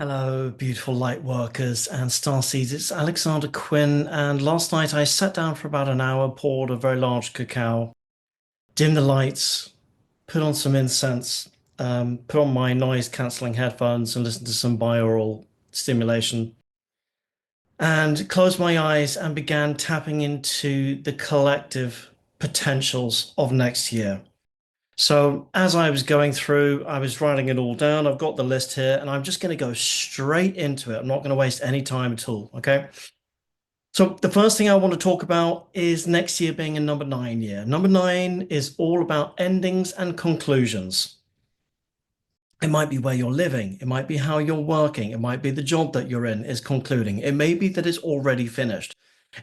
Hello, beautiful light workers and starseeds. It's Alexander Quinn, and last night I sat down for about an hour, poured a very large cacao, dimmed the lights, put on some incense, put on my noise-canceling headphones, and listened to some binaural stimulation, and closed my eyes and began tapping into the collective potentials of next year. So as I was going through, I was writing it all down. I've got the list here, and I'm just going to go straight into it. I'm not going to waste any time at all. Okay. So the first thing I want to talk about is next year being a number nine year. Number nine is all about endings and conclusions. It might be where you're living. It might be how you're working. It might be the job that you're in is concluding. It may be that it's already finished.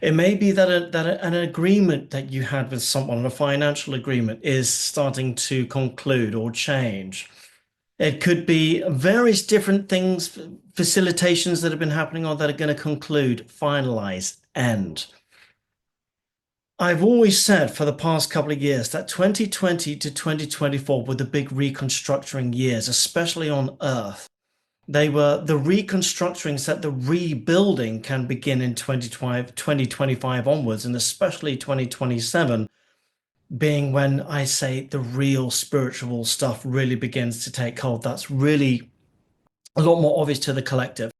It may be that, an agreement that you had with someone, a financial agreement, is starting to conclude or change. It could be various different things, facilitations that have been happening or that are going to conclude, finalize, end. I've always said for the past couple of years that 2020 to 2024 were the big reconstructing years, especially on Earth. They were the reconstructing so that the rebuilding can begin in 2025 onwards, and especially 2027 being when I say the real spiritual stuff really begins to take hold. That's really a lot more obvious to the collective.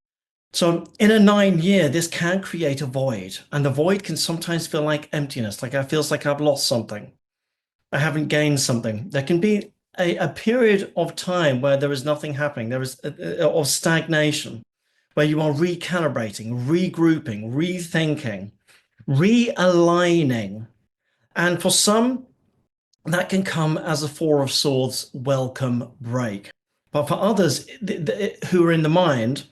So in a 9 year, this can create a void, and the void can sometimes feel like emptiness, like it feels like I've lost something. I haven't gained something. There can be a period of time where there is nothing happening. There is of stagnation, where you are recalibrating, regrouping, rethinking, realigning. And for some, that can come as a Four of Swords welcome break. But for others who are in the mind,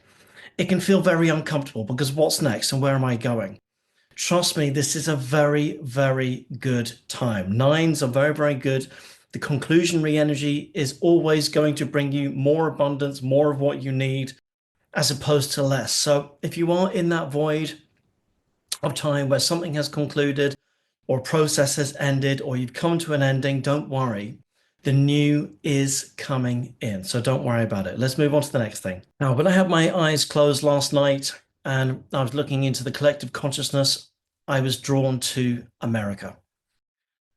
it can feel very uncomfortable because what's next and where am I going? Trust me, this is a very, very good time. Nines are very, very good. The conclusionary energy is always going to bring you more abundance, more of what you need, as opposed to less. So if you are in that void of time where something has concluded or a process has ended or you've come to an ending, don't worry. The new is coming in. So don't worry about it. Let's move on to the next thing. Now, when I had my eyes closed last night and I was looking into the collective consciousness, I was drawn to America.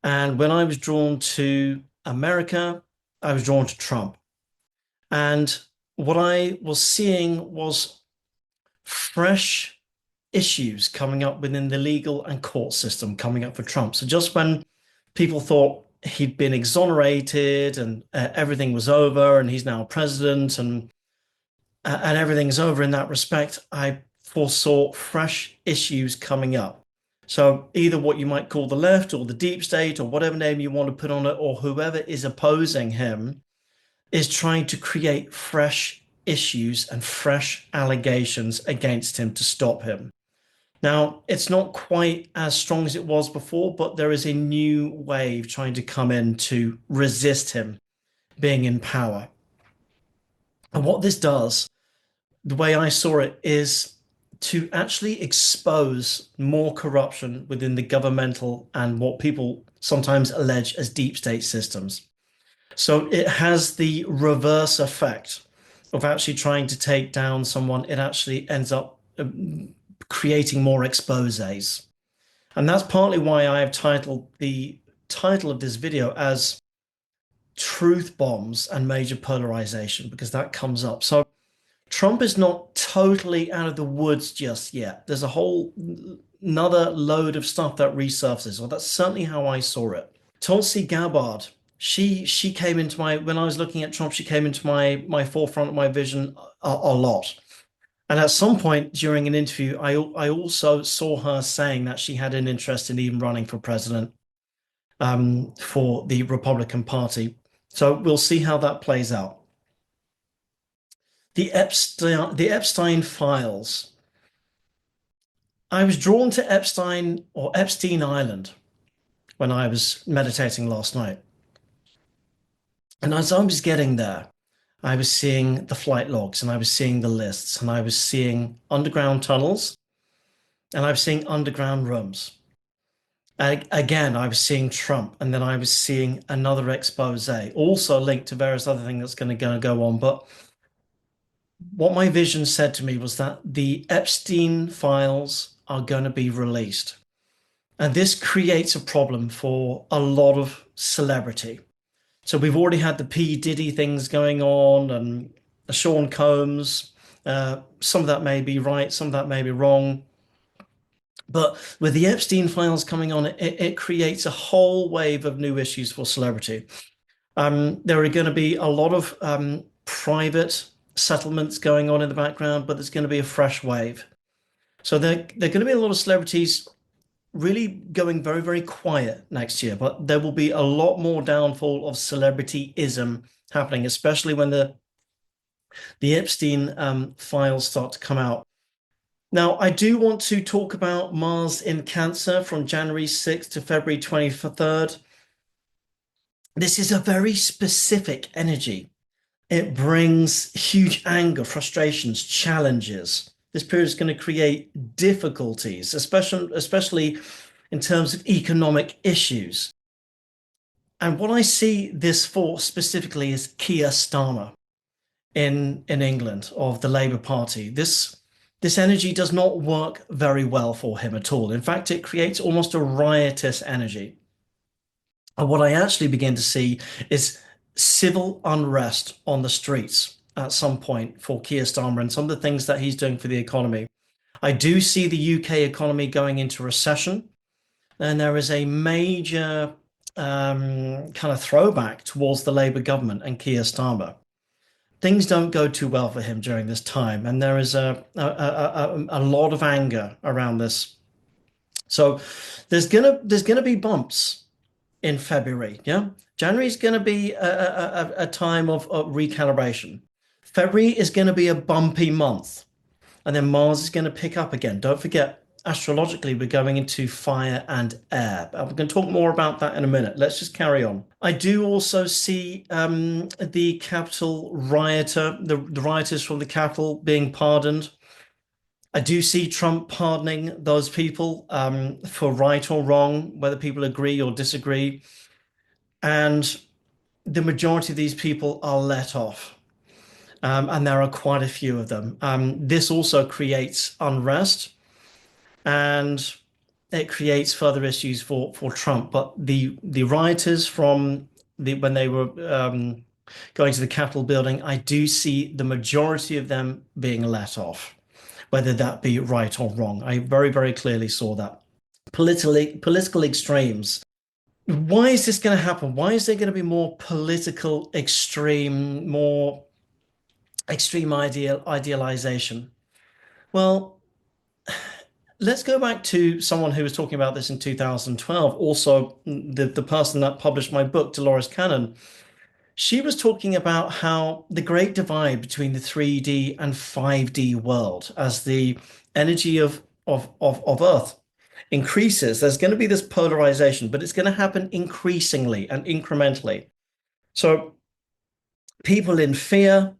And when I was drawn to America, I was drawn to Trump. And what I was seeing was fresh issues coming up within the legal and court system coming up for Trump. So just when people thought he'd been exonerated and everything was over and he's now president and everything's over in that respect, I foresaw fresh issues coming up. So either what you might call the left or the deep state or whatever name you want to put on it, or whoever is opposing him is trying to create fresh issues and fresh allegations against him to stop him. Now, it's not quite as strong as it was before, but there is a new wave trying to come in to resist him being in power. And what this does, the way I saw it, is to actually expose more corruption within the governmental and what people sometimes allege as deep state systems. So it has the reverse effect of actually trying to take down someone. It actually ends up creating more exposés. And that's partly why I have titled the title of this video as Truth Bombs and Major Polarization, because that comes up. So Trump is not totally out of the woods just yet. There's a whole another load of stuff that resurfaces. Well, that's certainly how I saw it. Tulsi Gabbard, she came into when I was looking at Trump, she came into my forefront of my vision a lot. And at some point during an interview, I also saw her saying that she had an interest in even running for president for the Republican Party. So we'll see how that plays out. The Epstein Files. I was drawn to Epstein Island when I was meditating last night. And as I was getting there, I was seeing the flight logs and I was seeing the lists and I was seeing underground tunnels and I was seeing underground rooms. Again, I was seeing Trump, and then I was seeing another expose, also linked to various other things that's going to go on. But What my vision said to me was that the Epstein files are going to be released. And this creates a problem for a lot of celebrity. So we've already had the P. Diddy things going on and Sean Combs. Some of that may be right, some of that may be wrong. But with the Epstein files coming on, it creates a whole wave of new issues for celebrity. There are going to be a lot of private settlements going on in the background, but there's going to be a fresh wave. So there are going to be a lot of celebrities really going very, very quiet next year, but there will be a lot more downfall of celebrityism happening, especially when the Epstein files start to come out. Now, I do want to talk about Mars in Cancer from January 6th to February 23rd. This is a very specific energy. It brings huge anger, frustrations, challenges. This period is going to create difficulties, especially in terms of economic issues. And what I see this for specifically is Keir Starmer in England of the Labour Party. This energy does not work very well for him at all. In fact, it creates almost a riotous energy. And what I actually begin to see is civil unrest on the streets at some point for Keir Starmer and some of the things that he's doing for the economy. I do see the UK economy going into recession, and there is a major kind of throwback towards the Labour government and Keir Starmer. Things don't go too well for him during this time, and there is a lot of anger around this. So there's gonna be bumps in February. Yeah, January is going to be a time of recalibration. February is going to be a bumpy month, and then Mars is going to pick up again. Don't forget, astrologically, we're going into fire and air. We're going to talk more about that in a minute. Let's just carry on. I do also see the Capitol rioter, the rioters from the Capitol being pardoned. I do see Trump pardoning those people for right or wrong, whether people agree or disagree. And the majority of these people are let off. And there are quite a few of them. This also creates unrest and it creates further issues for Trump. But the rioters from when they were going to the Capitol building, I do see the majority of them being let off, whether that be right or wrong. I very, very clearly saw that. Political extremes. Why is this going to happen? Why is there going to be more political extreme, more extreme idealization? Well, let's go back to someone who was talking about this in 2012. Also, the person that published my book, Dolores Cannon, she was talking about how the great divide between the 3D and 5D world, as the energy of Earth increases, there's going to be this polarization, but it's going to happen increasingly and incrementally. So people in fear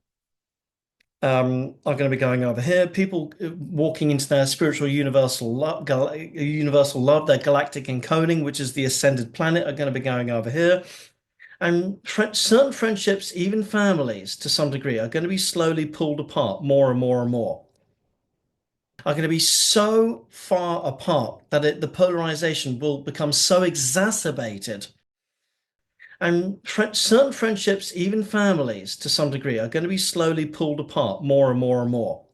are going to be going over here. People walking into their spiritual universal love, their galactic encoding, which is the ascended planet, are going to be going over here. And certain friendships, even families to some degree, are going to be slowly pulled apart more and more and more. Are going to be so far apart that the polarization will become so exacerbated. And certain friendships, even families to some degree, are going to be slowly pulled apart more and more and more.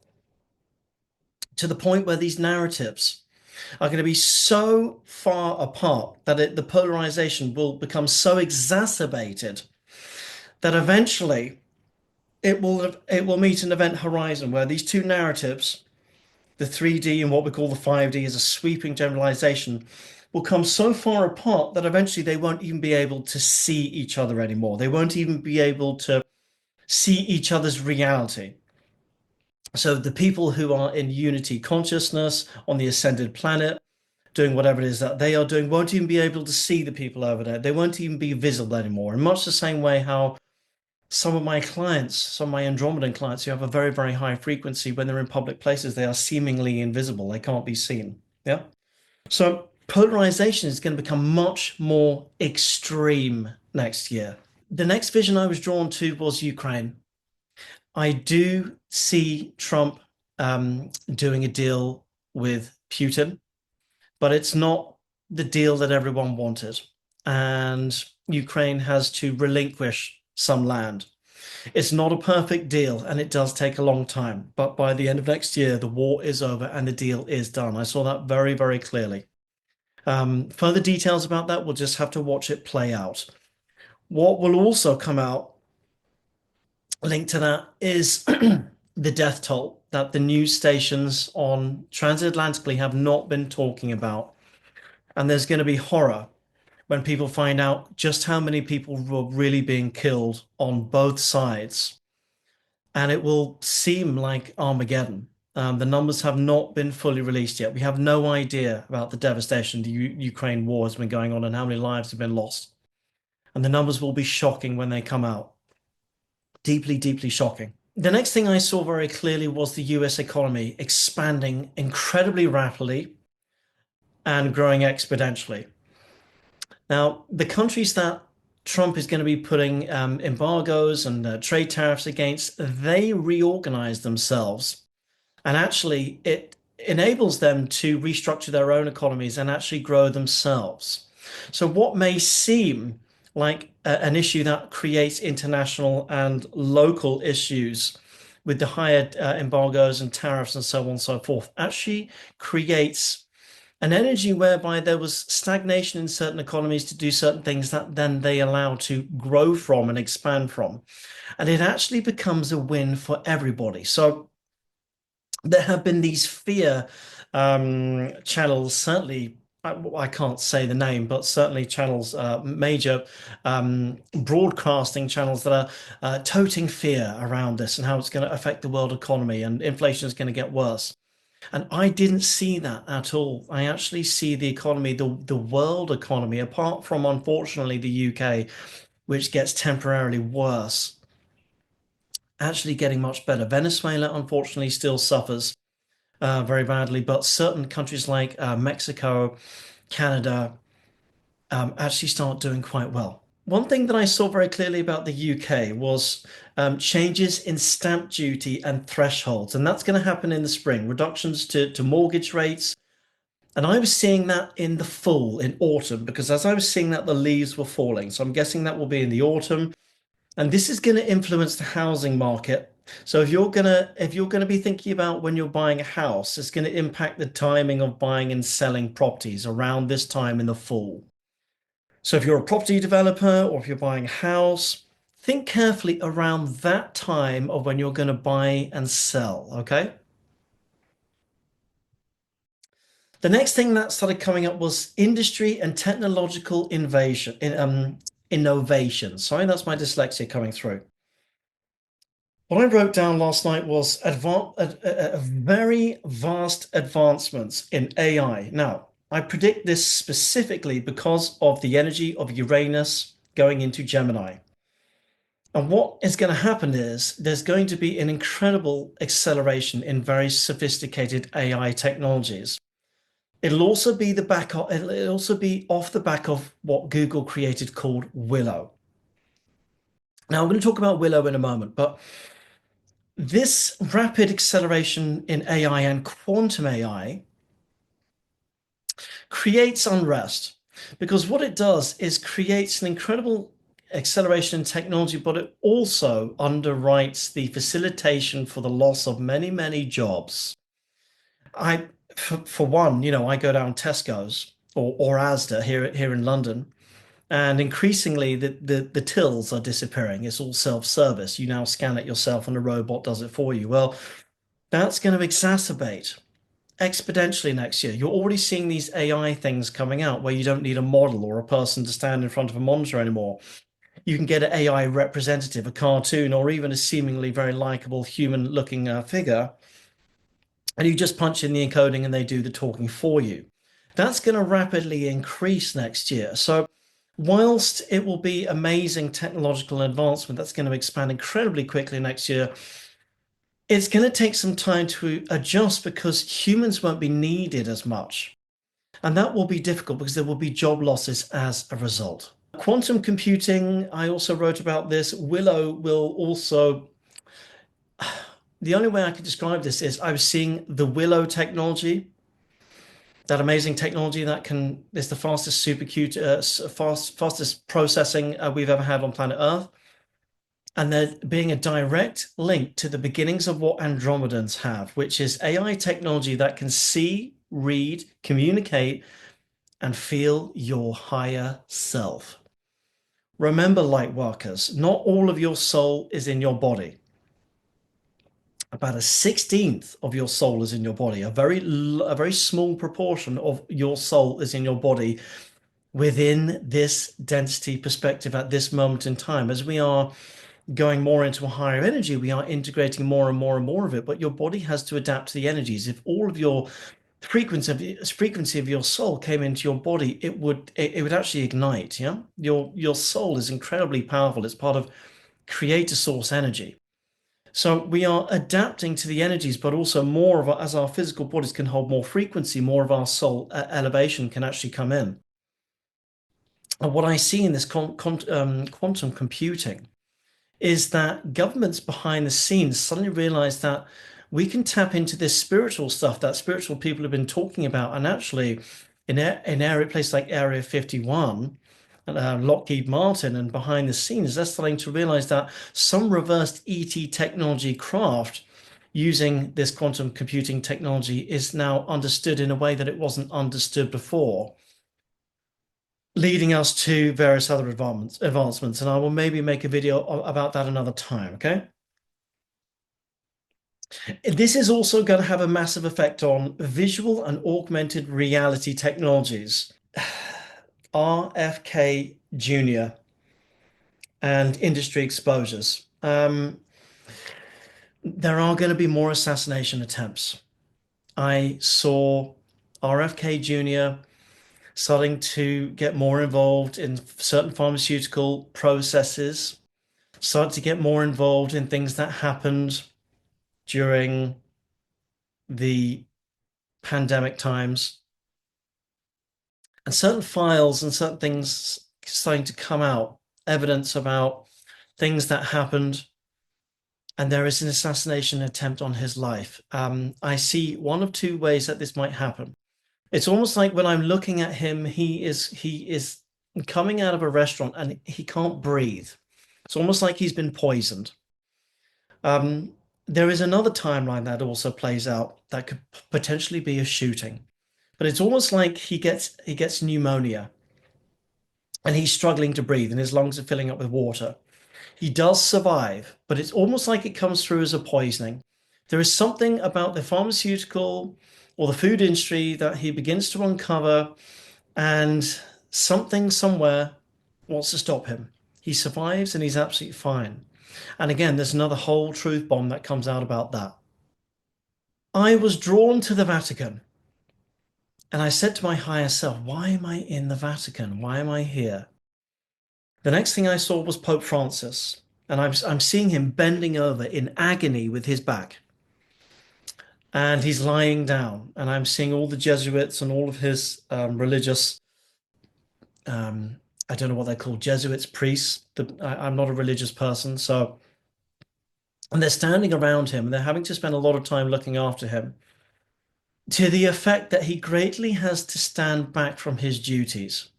To the point where these narratives are going to be so far apart that the polarization will become so exacerbated that eventually it will meet an event horizon where these two narratives, the 3D and what we call the 5D as a sweeping generalization, will come so far apart that eventually they won't even be able to see each other anymore. They won't even be able to see each other's reality. So the people who are in unity consciousness on the ascended planet, doing whatever it is that they are doing, won't even be able to see the people over there. They won't even be visible anymore. In much the same way how some of my clients, some of my Andromedan clients who have a very, very high frequency, when they're in public places, they are seemingly invisible. They can't be seen. Yeah. So polarization is going to become much more extreme next year. The next vision I was drawn to was Ukraine. I do see Trump doing a deal with Putin, but it's not the deal that everyone wanted. And Ukraine has to relinquish some land. It's not a perfect deal, and it does take a long time. But by the end of next year, the war is over and the deal is done. I saw that very, very clearly. Further details about that, we'll just have to watch it play out. What will also come out linked to that is the death toll that the news stations on transatlantically have not been talking about. And there's going to be horror when people find out just how many people were really being killed on both sides. And it will seem like Armageddon. The numbers have not been fully released yet. We have no idea about the devastation the Ukraine war has been going on and how many lives have been lost. And the numbers will be shocking when they come out. Deeply, deeply shocking. The next thing I saw very clearly was the US economy expanding incredibly rapidly and growing exponentially. Now, the countries that Trump is going to be putting embargoes and trade tariffs against, they reorganize themselves. And actually, it enables them to restructure their own economies and actually grow themselves. So, what may seem like an issue that creates international and local issues with the higher embargoes and tariffs and so on and so forth actually creates an energy whereby there was stagnation in certain economies to do certain things that then they allow to grow from and expand from. And it actually becomes a win for everybody. So there have been these fear channels, certainly. I can't say the name, but certainly channels, major broadcasting channels that are toting fear around this and how it's going to affect the world economy and inflation is going to get worse. And I didn't see that at all. I actually see the economy, the world economy, apart from unfortunately the UK, which gets temporarily worse, actually getting much better. Venezuela, unfortunately, still suffers very badly, but certain countries like Mexico, Canada, actually start doing quite well. One thing that I saw very clearly about the UK was changes in stamp duty and thresholds, and that's going to happen in the spring. Reductions to mortgage rates, and I was seeing that in the fall, in autumn, because as I was seeing that, the leaves were falling. So I'm guessing that will be in the autumn, and this is going to influence the housing market. So if you're gonna be thinking about when you're buying a house, it's going to impact the timing of buying and selling properties around this time in the fall. So if you're a property developer or if you're buying a house, think carefully around that time of when you're going to buy and sell, okay? The next thing that started coming up was industry and technological innovation. Sorry, that's my dyslexia coming through. What I wrote down last night was a very vast advancements in AI. Now, I predict this specifically because of the energy of Uranus going into Gemini. And what is going to happen is there's going to be an incredible acceleration in very sophisticated AI technologies. It'll also be it'll also be off the back of what Google created called Willow. Now I'm going to talk about Willow in a moment, but this rapid acceleration in AI and quantum AI creates unrest because what it does is creates an incredible acceleration in technology, but it also underwrites the facilitation for the loss of many, many jobs. For one, I go down Tesco's or Asda here in London, and increasingly the tills are disappearing. It's all self-service. You now scan it yourself, and a robot does it for you. Well, that's going to exacerbate exponentially next year. You're already seeing these AI things coming out where you don't need a model or a person to stand in front of a monitor anymore. You can get an AI representative, a cartoon, or even a seemingly very likable human-looking figure, and you just punch in the encoding and they do the talking for you. That's going to rapidly increase next year. So whilst it will be amazing technological advancement that's going to expand incredibly quickly next year, it's going to take some time to adjust because humans won't be needed as much. And that will be difficult because there will be job losses as a result. Quantum computing, I also wrote about this. Willow will also the only way I could describe this is I was seeing the Willow technology, that amazing technology that can is the fastest fastest processing we've ever had on planet Earth, and there being a direct link to the beginnings of what Andromedans have, which is AI technology that can see, read, communicate, and feel your higher self. Remember, light workers, not all of your soul is in your body. About a 16th of your soul is in your body. A very small proportion of your soul is in your body within this density perspective at this moment in time. As we are going more into a higher energy, we are integrating more and more and more of it. But your body has to adapt to the energies. If all of your frequency of your soul came into your body, it would actually ignite. Yeah, your soul is incredibly powerful. It's part of creator source energy. So we are adapting to the energies, but also more of as our physical bodies can hold more frequency, more of our soul elevation can actually come in. And what I see in this quantum computing is that governments behind the scenes suddenly realize that we can tap into this spiritual stuff that spiritual people have been talking about. And actually, in area places like Area 51, Lockheed Martin, and behind the scenes, they're starting to realize that some reversed ET technology craft using this quantum computing technology is now understood in a way that it wasn't understood before, leading us to various other advancements. And I will maybe make a video about that another time, okay? This is also going to have a massive effect on visual and augmented reality technologies. RFK Jr. and industry exposures. There are going to be more assassination attempts. I saw RFK Jr. starting to get more involved in certain pharmaceutical processes, started to get more involved in things that happened during the pandemic times, and certain files and certain things starting to come out, evidence about things that happened, and there is an assassination attempt on his life. I see one of two ways that this might happen. It's almost like when I'm looking at him, he is coming out of a restaurant and he can't breathe. It's almost like he's been poisoned. There is another timeline that also plays out that could potentially be a shooting, but it's almost like he gets pneumonia and he's struggling to breathe and his lungs are filling up with water. He does survive, but it's almost like it comes through as a poisoning. There is something about the pharmaceutical or the food industry that he begins to uncover, and something somewhere wants to stop him. He survives and he's absolutely fine. And again, there's another whole truth bomb that comes out about that. I was drawn to the Vatican, and I said to my higher self, why am I in the Vatican? Why am I here? The next thing I saw was Pope Francis, and I'm seeing him bending over in agony with his back. And he's lying down, and I'm seeing all the Jesuits and all of his religious, I don't know what they're called, Jesuits, priests. I'm not a religious person, so, and they're standing around him, and they're having to spend a lot of time looking after him, to the effect that he greatly has to stand back from his duties.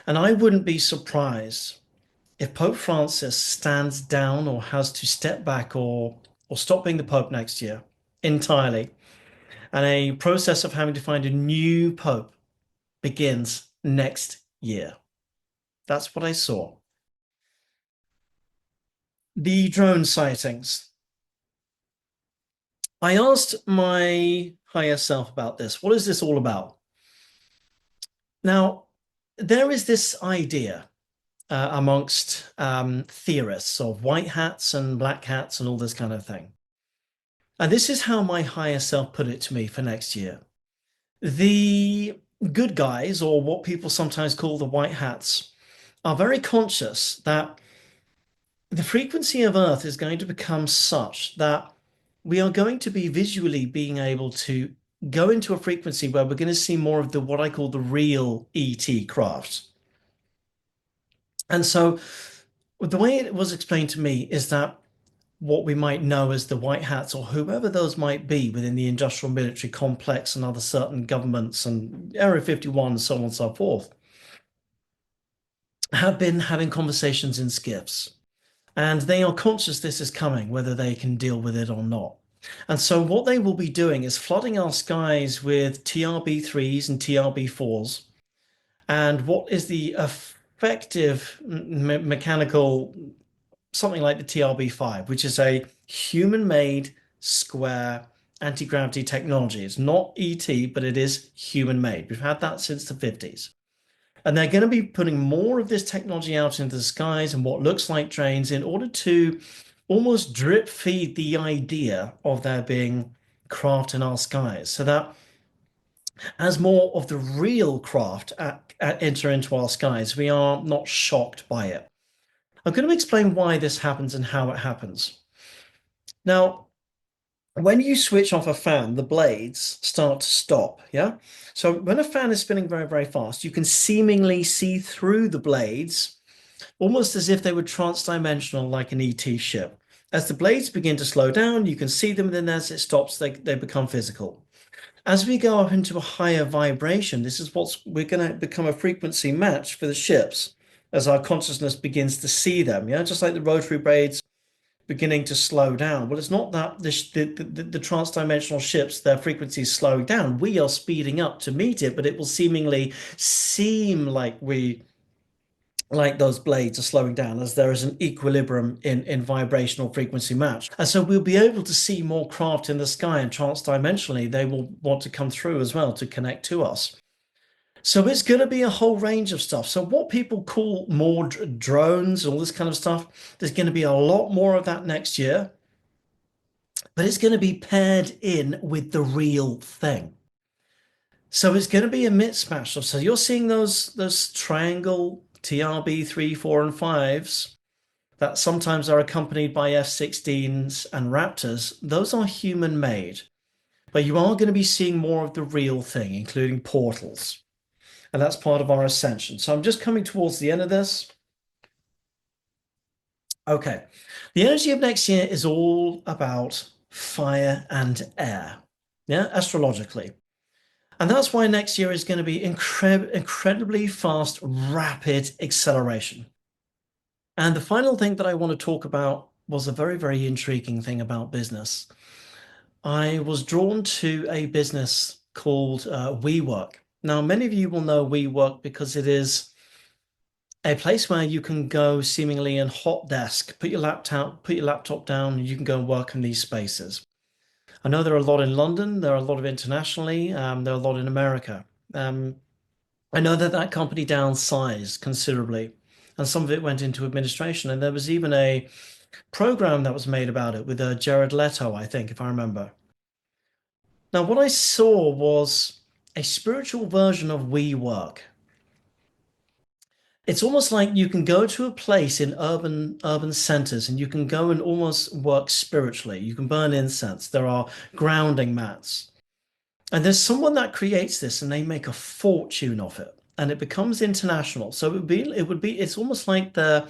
And I wouldn't be surprised if Pope Francis stands down or has to step back or stop being the Pope next year entirely, and a process of having to find a new Pope begins next year. That's what I saw. The drone sightings. I asked my higher self about this. What is this all about? Now, there is this idea amongst theorists of white hats and black hats and all this kind of thing. And this is how my higher self put it to me for next year. The good guys, or what people sometimes call the white hats, are very conscious that the frequency of Earth is going to become such that we are going to be visually being able to go into a frequency where we're going to see more of the what I call the real ET craft. And so the way it was explained to me is that what we might know as the White Hats or whoever those might be within the industrial military complex and other certain governments and Area 51, so on and so forth, have been having conversations in skiffs. And they are conscious this is coming, whether they can deal with it or not. And so what they will be doing is flooding our skies with TRB-3s and TRB-4s. And what is the effective mechanical, something like the TRB-5, which is a human-made square anti-gravity technology. It's not ET, but it is human-made. We've had that since the 50s. And they're going to be putting more of this technology out into the skies and what looks like drains in order to almost drip feed the idea of there being craft in our skies. So that as more of the real craft enter into our skies, we are not shocked by it. I'm going to explain why this happens and how it happens. Now, when you switch off a fan, the blades start to stop, yeah? So when a fan is spinning very, very fast, you can seemingly see through the blades, almost as if they were trans-dimensional like an ET ship. As the blades begin to slow down, you can see them, and then as it stops, they become physical. As we go up into a higher vibration, this is we're going to become a frequency match for the ships as our consciousness begins to see them, yeah? Just like the rotary blades beginning to slow down. Well, it's not that the trans-dimensional ships, their frequencies slowing down. We are speeding up to meet it, but it will seemingly seem like those blades are slowing down as there is an equilibrium in vibrational frequency match. And so we'll be able to see more craft in the sky, and trans-dimensionally, they will want to come through as well to connect to us. So it's going to be a whole range of stuff. So what people call more drones, all this kind of stuff, there's going to be a lot more of that next year. But it's going to be paired in with the real thing. So it's going to be a mismatch of, so you're seeing those triangle TRB 3, 4, and 5s that sometimes are accompanied by F-16s and Raptors. Those are human made. But you are going to be seeing more of the real thing, including portals. And that's part of our ascension. So I'm just coming towards the end of this. Okay. The energy of next year is all about fire and air, yeah, astrologically. And that's why next year is going to be incredibly fast, rapid acceleration. And the final thing that I want to talk about was a very, very intriguing thing about business. I was drawn to a business called WeWork. Now, many of you will know WeWork because it is a place where you can go seemingly in hot desk, put your laptop down, and you can go and work in these spaces. I know there are a lot in London, there are a lot of internationally, there are a lot in America. I know that company downsized considerably, and some of it went into administration, and there was even a program that was made about it with Jared Leto, I think, if I remember. Now, what I saw was a spiritual version of WeWork. It's almost like you can go to a place in urban centers and you can go and almost work spiritually. You can burn incense. There are grounding mats. And there's someone that creates this and they make a fortune of it. And it becomes international. So it's almost like the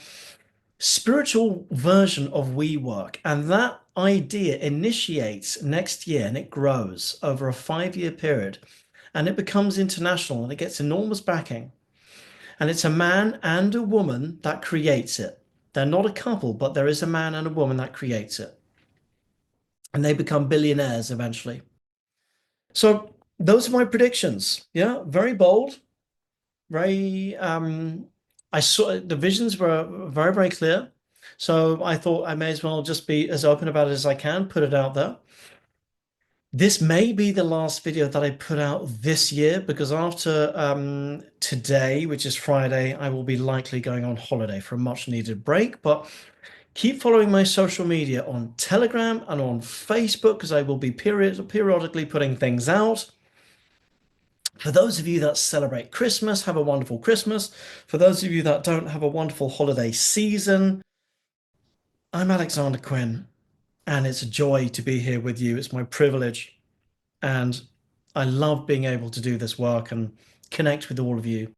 spiritual version of WeWork. And that idea initiates next year and it grows over a 5-year period. And it becomes international and it gets enormous backing. And it's a man and a woman that creates it. They're not a couple, but there is a man and a woman that creates it. And they become billionaires eventually. So those are my predictions. Yeah, very bold. Very I saw the visions were very, very clear. So I thought I may as well just be as open about it as I can, put it out there. This may be the last video that I put out this year because after today, which is Friday, I will be likely going on holiday for a much needed break. But keep following my social media on Telegram and on Facebook because I will be periodically putting things out. For those of you that celebrate Christmas, have a wonderful Christmas. For those of you that don't, have a wonderful holiday season. I'm Alexander Quinn, and it's a joy to be here with you. It's my privilege. And I love being able to do this work and connect with all of you.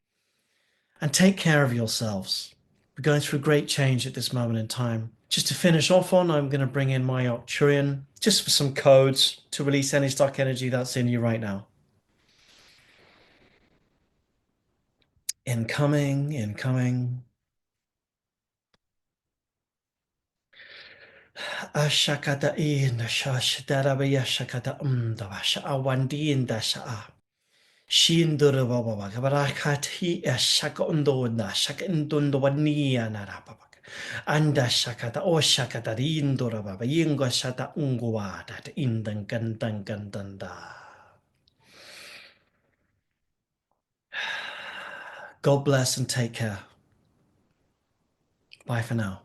And take care of yourselves. We're going through great change at this moment in time. Just to finish off on, I'm going to bring in my Arcturian just for some codes to release any stuck energy that's in you right now. Incoming, incoming. Ashakata in the shashdarabaya shakata umdavasha awandin dasha. Shindura baba kabarakati ashaka undona shaka indundo wania narababa. Anda shakata o shakata indura baba yingo shata unguada indan gandan gandanda. God bless and take care. Bye for now.